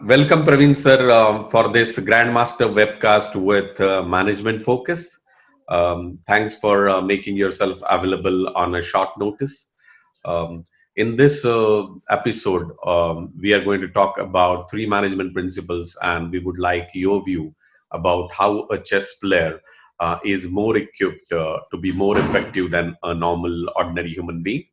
Welcome, Pravin sir, for this Grandmaster webcast with management focus. Thanks for making yourself available on a short notice. Um, in this episode, we are going to talk about three management principles, and we would like your view about how a chess player is more equipped to be more effective than a normal, ordinary human being.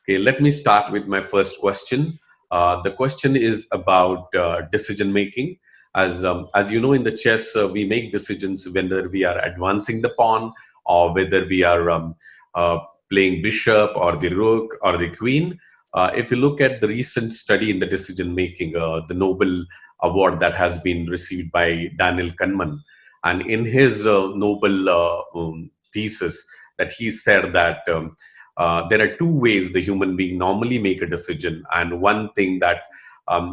Okay, let me start with my first question. The question is about decision making. As you know, in the chess, we make decisions whether we are advancing the pawn or whether we are uh, playing bishop or the rook or the queen. If you look at the recent study in the decision making, the Nobel Award that has been received by Daniel Kahneman, and in his Nobel thesis, that he said that. There are two ways the human being normally make a decision, and one thing that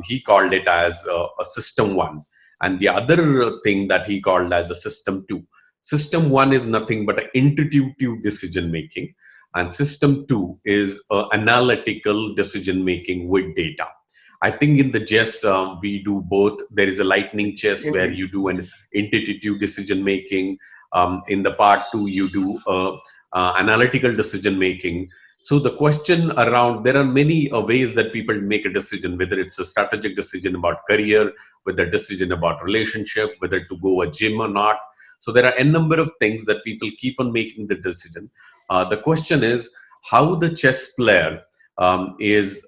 he called it as a system one, and the other thing that he called as a system two. System one is nothing but an intuitive decision making, and system two is analytical decision making with data. I think in the chess we do both. There is a lightning chess where you do an intuitive decision making. In the part two, you do analytical decision making. So the question around, there are many ways that people make a decision, whether it's a strategic decision about career, whether a decision about relationship, whether to go a gym or not. So there are a number of things that people keep on making the decision. The question is how the chess player is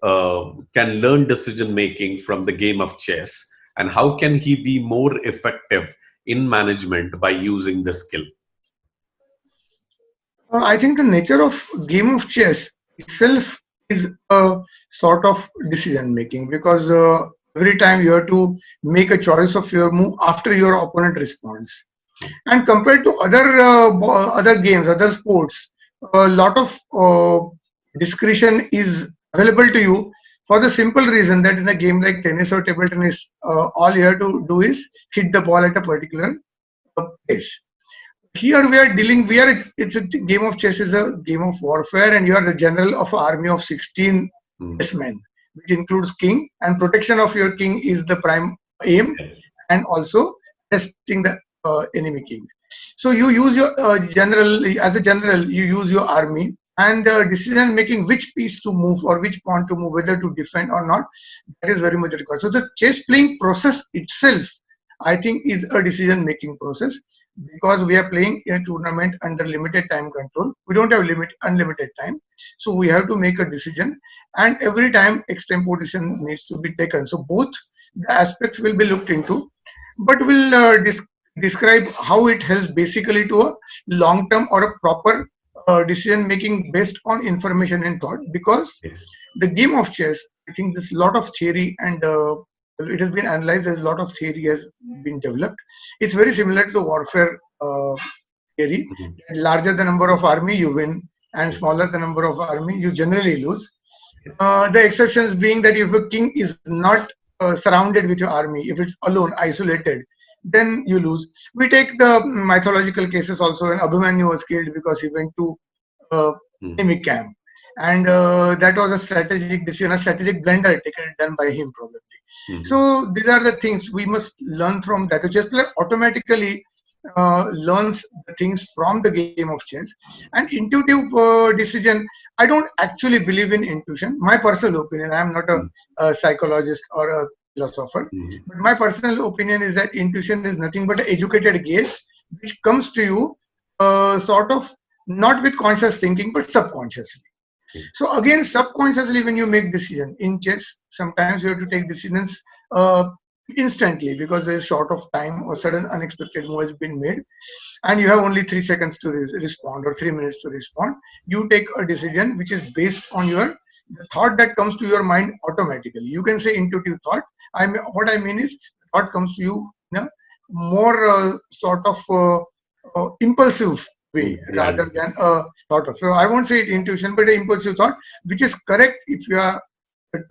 can learn decision making from the game of chess, and how can he be more effective in management by using the skill. I think the nature of game of chess itself is a sort of decision making because every time you have to make a choice of your move after your opponent responds. And compared to other games, other sports, a lot of discretion is available to you for the simple reason that in a game like tennis or table tennis, all you have to do is hit the ball at a particular place. Here we are dealing, it's a game of chess is a game of warfare, and you are the general of an army of 16 Mm. chess men, which includes king, and protection of your king is the prime aim, and also testing the enemy king. So you use your as a general, you use your army, and decision making which piece to move or which pawn to move, whether to defend or not, that is very much required. So the chess playing process itself, I think, is a decision making process because we are playing in a tournament under limited time control. We don't have unlimited time, so we have to make a decision, and every time extempo decision needs to be taken. So both the aspects will be looked into, but we'll describe how it helps basically to a long term or a proper decision making based on information and thought. Because the game of chess, I think there's a lot of theory, and it has been analyzed. There's a lot of theory has been developed. It's very similar to the warfare theory. Mhm. Larger the number of army, you win, and smaller the number of army, you generally lose. The exceptions being that if a king is not surrounded with your army, if it's alone, isolated, then you lose. We take the mythological cases also when Abhimanyu was killed because he went to Mm. enemy camp. And that was a strategic decision, a strategic blunder done by him probably. Mhm. So these are the things we must learn from that. A chess player automatically learns the things from the game of chess. And intuitive decision, I don't actually believe in intuition. My personal opinion, I am not Mm. a psychologist or a philosopher, Mm. but my personal opinion is that intuition is nothing but an educated guess which comes to you sort of not with conscious thinking but subconsciously. So again, subconsciously, when you make decision in chess, sometimes you have to take decisions uh, instantly because there is short of time or sudden unexpected move has been made, and you have only 3 seconds to respond or 3 minutes to respond. You take a decision which is based on your the thought that comes to your mind automatically. You can say intuitive thought. What I mean is thought comes to you in a more sort of impulsive way Right. rather than a thought of. So I won't say it intuition, but an impulsive thought, which is correct if you are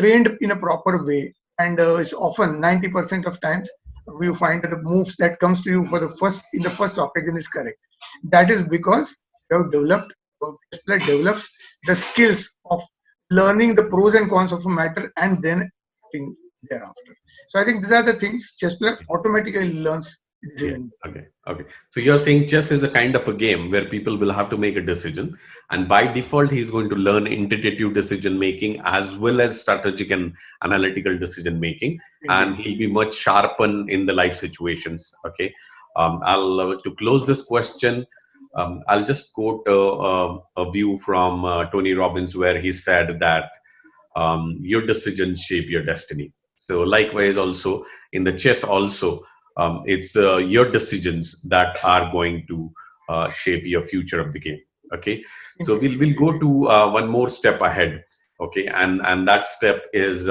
trained in a proper way. And it's often 90% of times we find that the moves that comes to you for the first in the first occasion is correct. That is because you have developed, display develops the skills of learning the pros and cons of a matter and then acting thereafter. So I think these are the things chess player automatically learns Yeah. decision making. Okay. Okay. So you're saying chess is a kind of a game where people will have to make a decision, and by default, he's going to learn intuitive decision making as well as strategic and analytical decision making, Indeed. and he'll be much sharpened in the life situations. Okay. I'll to close this question. I'll just quote a view from Tony Robbins where he said that your decisions shape your destiny. So likewise, also in the chess, also it's your decisions that are going to shape your future of the game. Okay, so Indeed. we'll go to one more step ahead. Okay, and that step is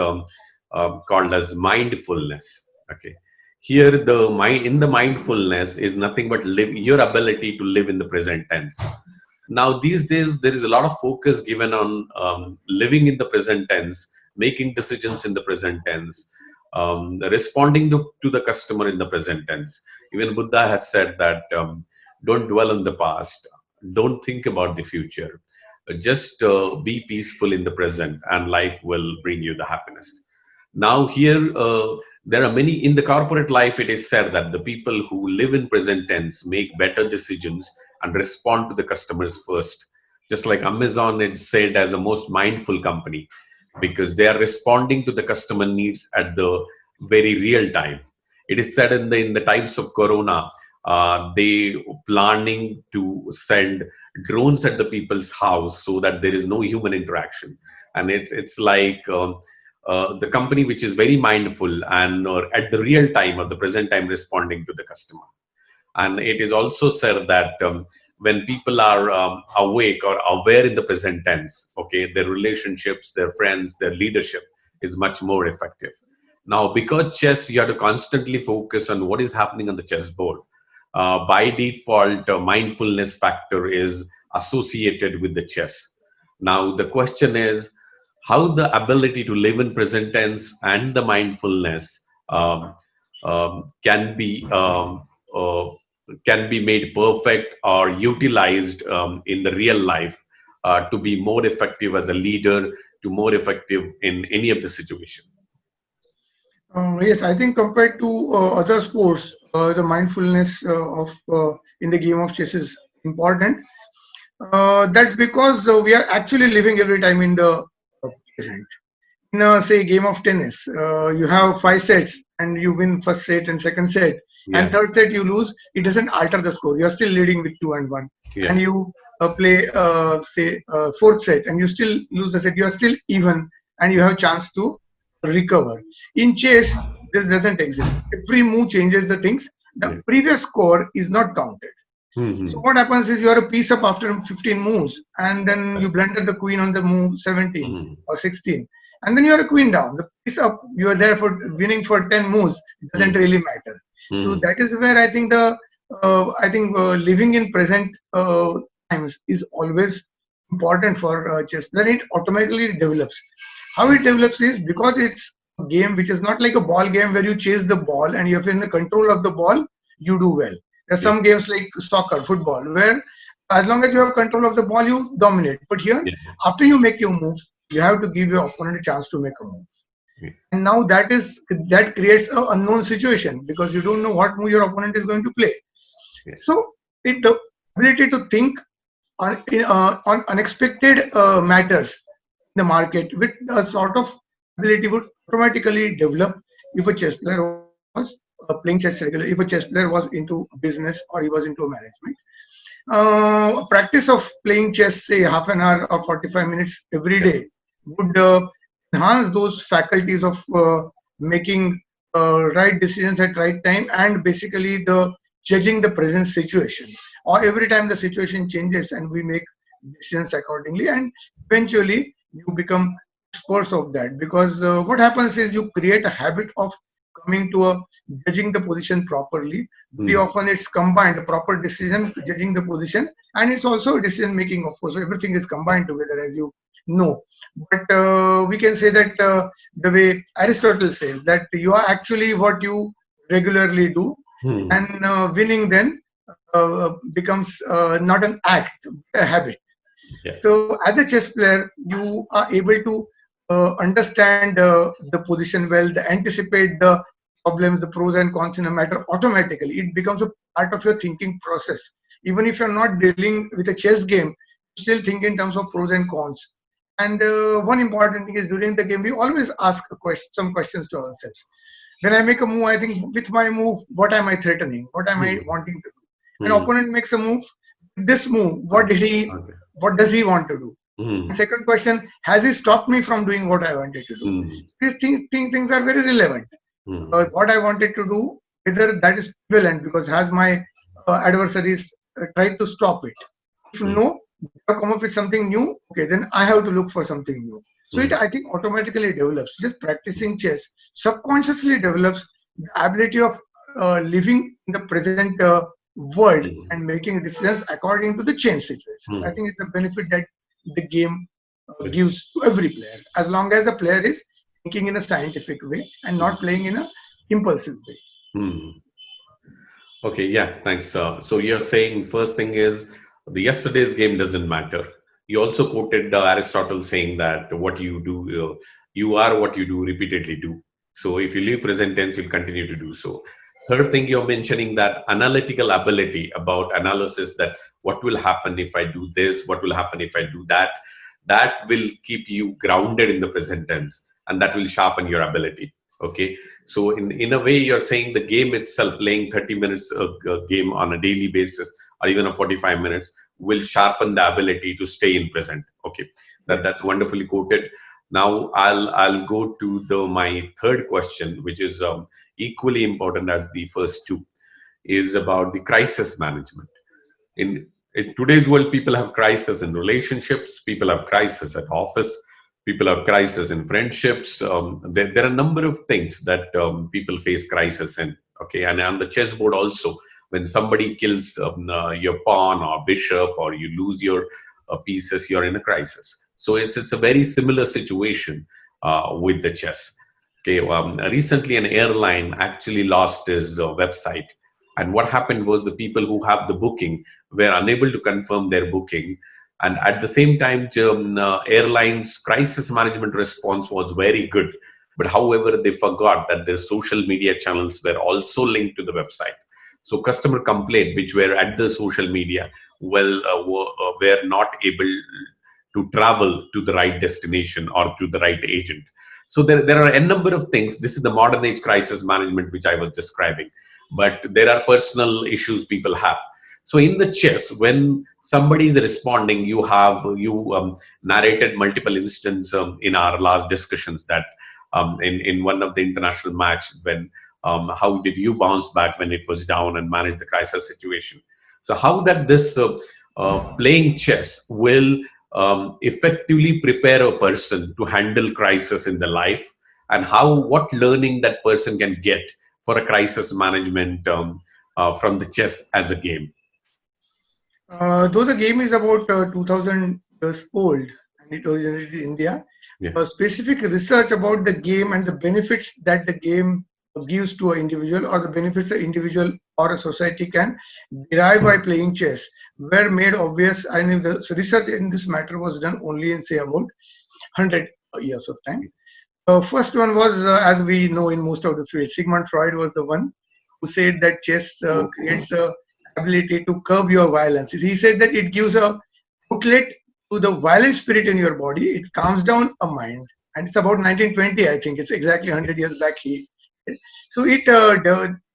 called as mindfulness. Okay, here the mind in the mindfulness is nothing but live your ability to live in the present tense. Now these days there is a lot of focus given on living in the present tense, making decisions in the present tense, responding to the customer in the present tense. Even Buddha has said that don't dwell on the past, don't think about the future, just be peaceful in the present and life will bring you the happiness. Now here there are many in the corporate life. It is said that the people who live in present tense make better decisions and respond to the customers first. Just like Amazon is said as the most mindful company because they are responding to the customer needs at the very real time. It is said in the times of Corona, they planning to send drones at the people's house so that there is no human interaction, and it's like the company which is very mindful and or at the real time or the present time responding to the customer. And it is also said that when people are awake or aware in the present tense, okay, their relationships, their friends, their leadership is much more effective. Now, because chess, you have to constantly focus on what is happening on the chessboard. By default, mindfulness factor is associated with the chess. Now, the question is how the ability to live in present tense and the mindfulness can be made perfect or utilized in the real life to be more effective as a leader, to more effective in any of the situation. Yes, I think compared to other sports, the mindfulness of in the game of chess is important. That's because we are actually living every time in the present. In a say game of tennis, you have 5 sets and you win first set and second set, and Yeah, third set you lose. It doesn't alter the score. You are still leading with 2-1, yeah, and you play say fourth set and you still lose the set. You are still even, and you have chance to recover. In chess, this doesn't exist. Every move changes the things. The yeah. previous score is not counted. So Hmm. what happens is you are a piece up after 15 moves, and then Right. you blunted the queen on the move 17 Hmm. or 16, and then you are a queen down. The piece up, you are there for winning for 10 moves. It doesn't Hmm. really matter. So Hmm. that is where I think living in present times is always important for chess. Then it automatically develops. How it develops is because it's a game which is not like a ball game where you chase the ball and you're in the control of the ball, you do well. There's Yeah, some games like soccer, football, where as long as you have control of the ball, you dominate. But here, yeah, after you make your move, you have to give your opponent a chance to make a move. yeah, And now that creates an unknown situation because you don't know what move your opponent is going to play. yeah. So the ability to think on unexpected matters in the market with a sort of ability would automatically develop if a chess player was playing chess regularly, if a chess player was into business or he was into management. A practice of playing chess, say half an hour or 45 minutes every Yeah. day, would enhance those faculties of making right decisions at right time and basically the judging the present situation. Or every time the situation changes and we make decisions accordingly, and eventually you become experts of that because what happens is you create a habit of coming to a judging the position properly. Very Hmm. often it's combined proper decision, judging the position, and it's also decision making, of course. So everything is combined together, as you know. But we can say that the way Aristotle says that you are actually what you regularly do, Hmm. and winning then becomes not an act, but a habit. Yeah. So as a chess player, you are able to understand the position well, they anticipate the problems, the pros and cons in a matter automatically. It becomes a part of your thinking process. Even if you're not dealing with a chess game, you still think in terms of pros and cons. And one important thing is during the game, we always ask some questions to ourselves. When I make a move, I think with my move, what am I threatening? What am I wanting to do? An opponent makes a move. This move, Okay. what does he want to do? Hmm. Second question, has he stopped me from doing what I wanted to do? Hmm. These things are very relevant. Hmm. What I wanted to do, whether that is prevalent because has my adversaries tried to stop it. If Hmm. no, they have come up with something new, okay, then I have to look for something new. So it, Hmm. I think, automatically develops. Just practicing chess subconsciously develops the ability of living in the present world Hmm. and making decisions according to the change situations. I Hmm. think it's a benefit that the game Good. gives to every player, as long as the player is thinking in a scientific way and Hmm. not playing in a impulsive way. Hmm. Okay, yeah, thanks. So you're saying first thing is the yesterday's game doesn't matter. You also quoted Aristotle saying that what you do, you are what you do repeatedly do. So if you leave present tense, you'll continue to do so. Third thing you're mentioning that analytical ability about analysis that what will happen if I do this, what will happen if I do that, that will keep you grounded in the present tense and that will sharpen your ability. Okay, so in a way, you're saying the game itself, playing 30 minutes a game on a daily basis, or even a 45 minutes, will sharpen the ability to stay in present. Okay, Yes. that's wonderfully quoted. Now I'll go to the my third question, which is equally important as the first two, is about the crisis management. In today's world, people have crisis in relationships, people have crisis at office, people have crisis in friendships. There are a number of things that people face crisis in. Okay, and on the chessboard also, when somebody kills your pawn or bishop, or you lose your pieces, you're in a crisis. So it's a very similar situation with the chess. Okay, recently an airline actually lost his website, and what happened was the people who have the booking were unable to confirm their booking. And at the same time, airlines crisis management response was very good. But however, they forgot that their social media channels were also linked to the website. So customer complaint, which were at the social media, were not able to travel to the right destination or to the right agent. So there are a number of things. This is the modern age crisis management, which I was describing. But there are personal issues people have. So in the chess, when somebody is responding, you narrated multiple instances in our last discussions that in one of the international match, when how did you bounce back when it was down and manage the crisis situation. So how that this playing chess will effectively prepare a person to handle crisis in the life, and how what learning that person can get for a crisis management from the chess as a game. Though the game is about 2000 years old and it originated in India, Yeah. specific research about the game and the benefits that the game gives to an individual, or the benefits an individual or a society can derive by playing chess, were made obvious. I mean, the research in this matter was done only in, say, about 100 years of time. First one was, as we know in most of the fields, Sigmund Freud was the one who said that chess creates a ability to curb your violence. He said that it gives a outlet to the violent spirit in your body. It calms down a mind. And it's about 1920, I think. It's exactly 100 years back. So you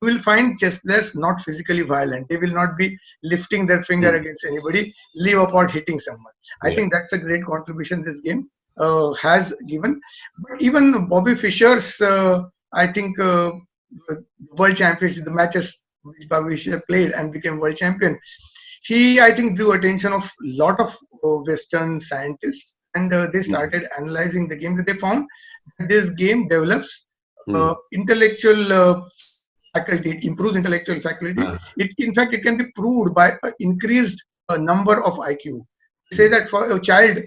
will find chess players not physically violent. They will not be lifting their finger Mm. against anybody, leave apart hitting someone. I Yeah. think that's a great contribution this game has given. But even Bobby Fischer's, I think, world champions, the matches which Bobby Fischer played and became world champion, he, I think, drew attention of a lot of Western scientists, and they Mm. started analyzing the game. They found that this game develops Mm. intellectual faculty, it improves intellectual faculty. Uh, In fact, it can be proved by an increased number of IQ. Say mm. that for a child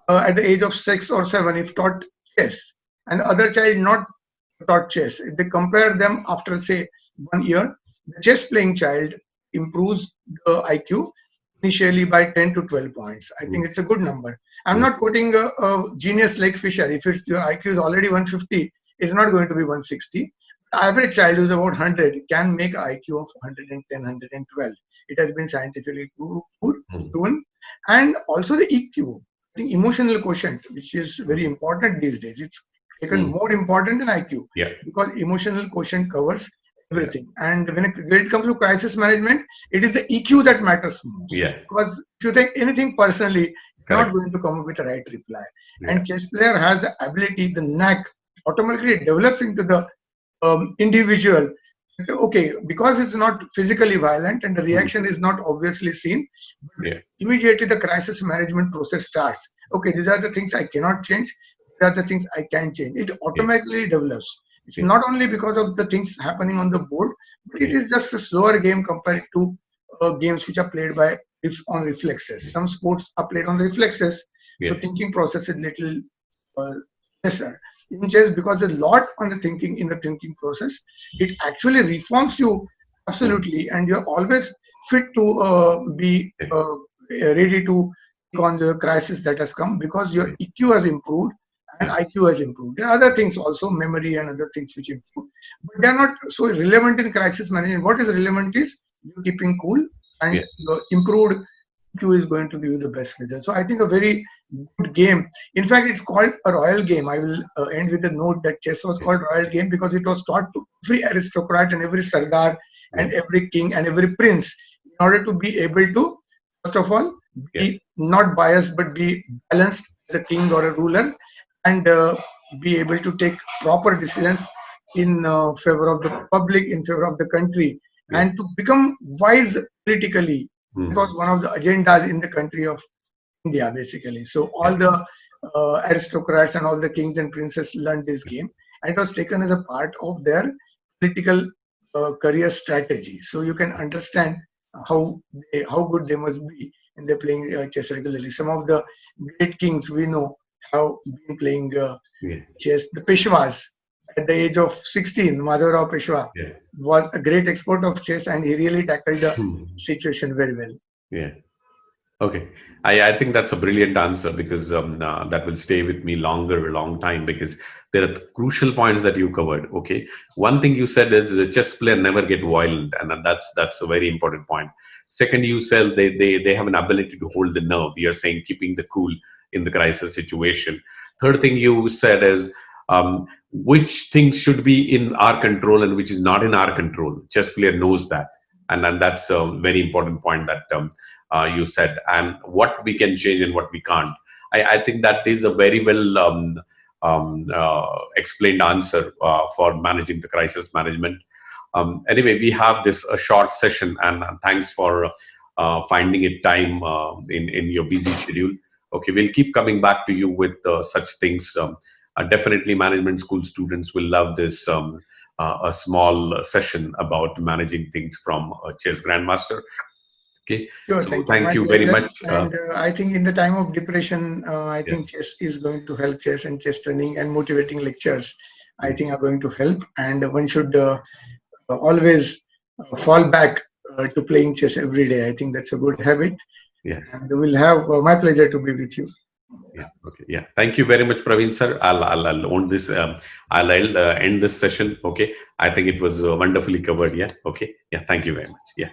at the age of 6 or 7, if taught chess, and the other child not taught chess, if they compare them after, say, 1 year, the chess playing child improves the IQ initially by 10 to 12 points. I think it's a good number. I'm not quoting a genius like Fisher. If it's your IQ is already 150, it's not going to be 160. Average child who's about 100 can make IQ of 110, 112. It has been scientifically proven. And also the EQ, the emotional quotient, which is very important these days. It's taken more important than IQ because emotional quotient covers everything. And when it comes to crisis management, it is the EQ that matters most. Because if you take anything personally, you're not going to come up with the right reply. And chess player has the ability, the knack, automatically develops into the individual. Okay, because it's not physically violent and the reaction is not obviously seen, immediately the crisis management process starts. Okay, these are the things I cannot change. These are the things I can change. It automatically develops. It's not only because of the things happening on the board, but it is just a slower game compared to games which are played by on reflexes. Some sports are played on reflexes, so thinking process is little lesser. In chess, because there's a lot on the thinking in the thinking process, it actually reforms you absolutely, and you're always fit to be ready to take on the crisis that has come because your EQ has improved and IQ has improved. There are other things also, memory and other things which improve, but they are not so relevant in crisis management. What is relevant is you keeping cool and your improved EQ is going to give you the best result. So I think a very good game. In fact, it's called a royal game. I will end with a note that chess was called royal game because it was taught to every aristocrat and every sardar and every king and every prince in order to be able to, first of all, be not biased but be balanced as a king or a ruler and be able to take proper decisions in favor of the public, in favor of the country, and to become wise politically. It was one of the agendas in the country of India, basically. So all the aristocrats and all the kings and princes learned this game, and it was taken as a part of their political career strategy. So you can understand how good they must be in their playing chess regularly. Some of the great kings we know have been playing chess. The Peshwas, at the age of 16, Madhavrao Peshwa was a great expert of chess, and he really tackled the situation very well. Okay, I think that's a brilliant answer because that will stay with me a long time because there are crucial points that you covered. Okay, one thing you said is the chess player never get violent, and that's a very important point. Second, you said they have an ability to hold the nerve. You're saying keeping the cool in the crisis situation. Third thing you said is which things should be in our control and which is not in our control. Chess player knows that, and that's a very important point that you said, and what we can change and what we can't. I think that is a very well explained answer for managing the crisis management. Anyway, we have this a short session, and thanks for finding it time in your busy schedule. Okay, we'll keep coming back to you with such things. Definitely, management school students will love this a small session about managing things from a chess grandmaster. Okay, sure, so thank you very much. And I think in the time of depression, I think chess is going to help. Chess and chess training and motivating lectures, I think, are going to help. And one should always fall back to playing chess every day. I think that's a good habit. And we'll have my pleasure to be with you. Okay. Thank you very much, Pravin sir. I'll own this. I'll end this session. Okay. I think it was wonderfully covered. Okay. Thank you very much.